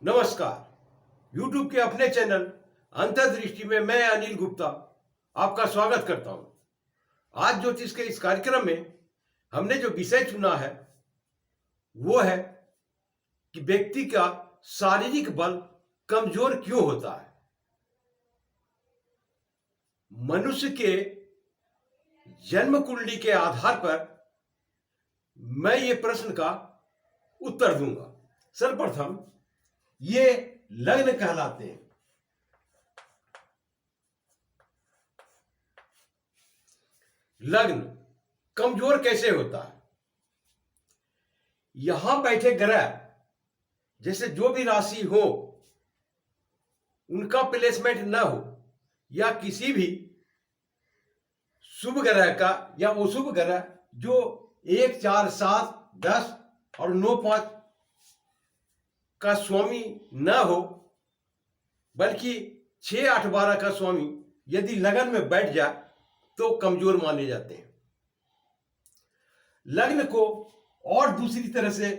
नमस्कार। YouTube के अपने चैनल अंतर्दृष्टि में मैं अनिल गुप्ता आपका स्वागत करता हूं। आज ज्योतिष के इस कार्यक्रम में हमने जो विषय चुना है वो है कि व्यक्ति का शारीरिक बल कमजोर क्यों होता है। मनुष्य के जन्म कुंडली के आधार पर मैं ये प्रश्न का उत्तर दूंगा। सर्वप्रथम ये लग्न कहलाते हैं। लग्न कमजोर कैसे होता है? यहां बैठे ग्रह जैसे जो भी राशि हो उनका प्लेसमेंट न हो या किसी भी शुभ ग्रह का या अशुभ ग्रह जो 1, 4, 7, 10 और 9, 5 का स्वामी न हो बल्कि 6, 8, 12 का स्वामी यदि लगन में बैठ जाए तो कमजोर माने जाते हैं। लग्न को और दूसरी तरह से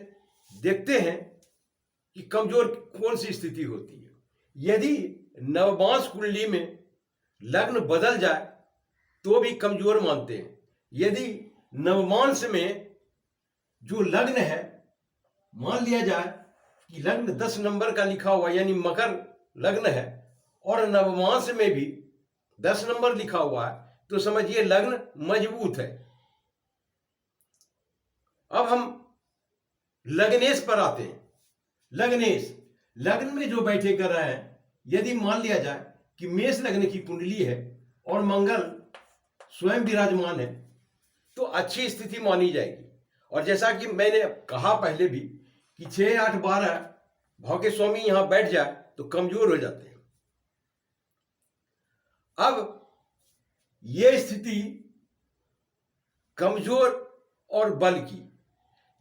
देखते हैं कि कमजोर कौन सी स्थिति होती है। यदि नवमांश कुंडली में लग्न बदल जाए तो भी कमजोर मानते हैं। यदि नवमांश में जो लग्न है, मान लिया जाए कि लग्न 10 नंबर का लिखा हुआ यानी मकर लग्न है और नवमांश में भी 10 नंबर लिखा हुआ है तो समझिए लग्न मजबूत है। अब हम लग्नेश पर आते हैं। लग्नेश लग्न में जो बैठे कर रहे हैं, यदि मान लिया जाए कि मेष लग्न की कुंडली है और मंगल स्वयं विराजमान है तो अच्छी स्थिति मानी जाएगी। और जैसा कि मैंने कहा पहले भी कि 6, 8, 12 भाव के स्वामी यहां बैठ जाए तो कमजोर हो जाते हैं। अब ये स्थिति कमजोर और बल की,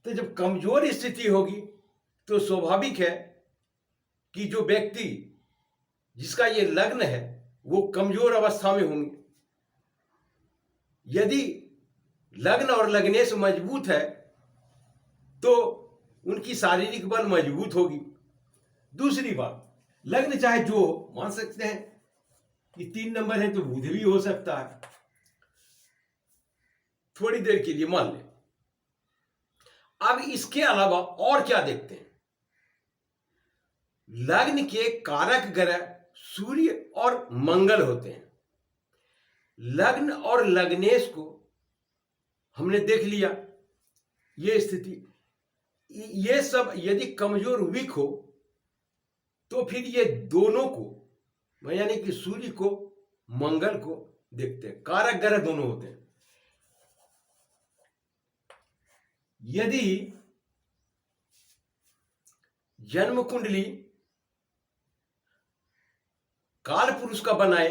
तो जब कमजोर स्थिति होगी तो स्वाभाविक है कि जो व्यक्ति जिसका ये लग्न है वो कमजोर अवस्था में होंगे। यदि लग्न और लग्नेश मजबूत है तो उनकी शारीरिक बल मजबूत होगी। दूसरी बात, लग्न चाहे जो मान सकते हैं कि 3 नंबर है तो बुध भी हो सकता है, थोड़ी देर के लिए मान लें। अब इसके अलावा और क्या देखते हैं? लग्न के कारक ग्रह सूर्य और मंगल होते हैं। लग्न और लग्नेश को हमने देख लिया, ये स्थिति, ये सब यदि कमजोर वीक हो तो फिर ये दोनों को यानी कि सूर्य को मंगल को देखते हैं। कारक ग्रह दोनों होते हैं। यदि जन्म कुंडली काल पुरुष का बनाए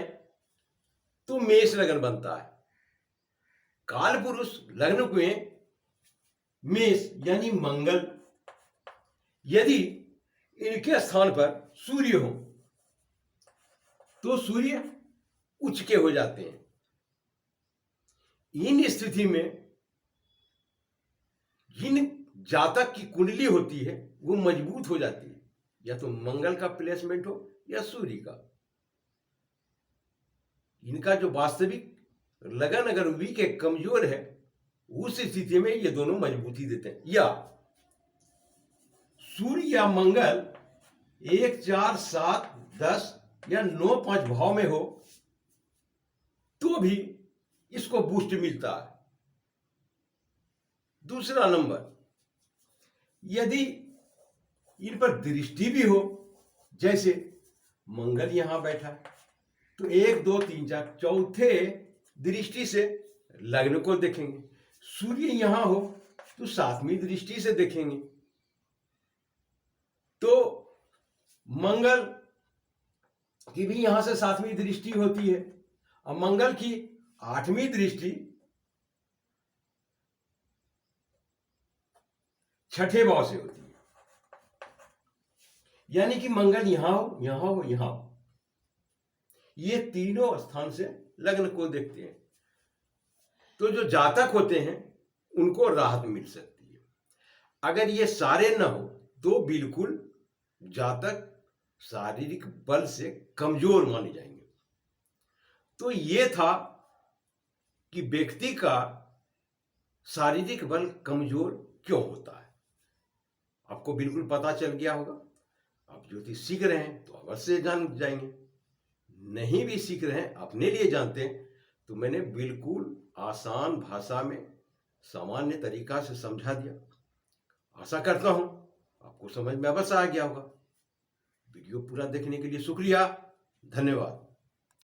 तो मेष लग्न बनता है। काल पुरुष लग्न में मेष यानी मंगल, यदि इनके स्थान पर सूर्य हो तो सूर्य उच्च के हो जाते हैं। इन स्थिति में जिन जातक की कुंडली होती है वो मजबूत हो जाती है, या तो मंगल का प्लेसमेंट हो या सूर्य का। इनका जो वास्तविक लगन अगर वीक है, कमजोर है, उस स्थिति में ये दोनों मजबूती देते हैं। या सूर्य या मंगल 1, 4, 7, 10 या 9, 5 भाव में हो तो भी इसको बूस्ट मिलता है। दूसरा नंबर, यदि इन पर दृष्टि भी हो, जैसे मंगल यहां बैठा है तो 1, 2, 3, 4 चौथे दृष्टि से लग्न को देखेंगे। सूर्य यहां हो तो 7वीं दृष्टि से देखेंगे। तो मंगल की भी यहां से 7वीं दृष्टि होती है और मंगल की 8वीं दृष्टि 6ठे भाव से होती है। यानी कि मंगल यहां हो, यहां हो, यहां हो, ये तीनों स्थान से लग्न को देखते हैं। तो जो जातक होते हैं उनको राहत मिल सकती है। अगर ये सारे न हो तो बिल्कुल जातक शारीरिक बल से कमजोर माने जाएंगे। तो ये था कि व्यक्ति का शारीरिक बल कमजोर क्यों होता है। आपको बिल्कुल पता चल गया होगा। आप ज्योतिष सीख रहे हैं तो अवश्य जान जाएंगे, नहीं भी सीख रहे हैं अपने लिए जानते हैं तो मैंने बिल्कुल आसान भाषा में सामान्य तरीका से समझा दिया। आशा करता हूं आपको समझ में अवश्य आ गया होगा। वीडियो पूरा देखने के लिए शुक्रिया, धन्यवाद।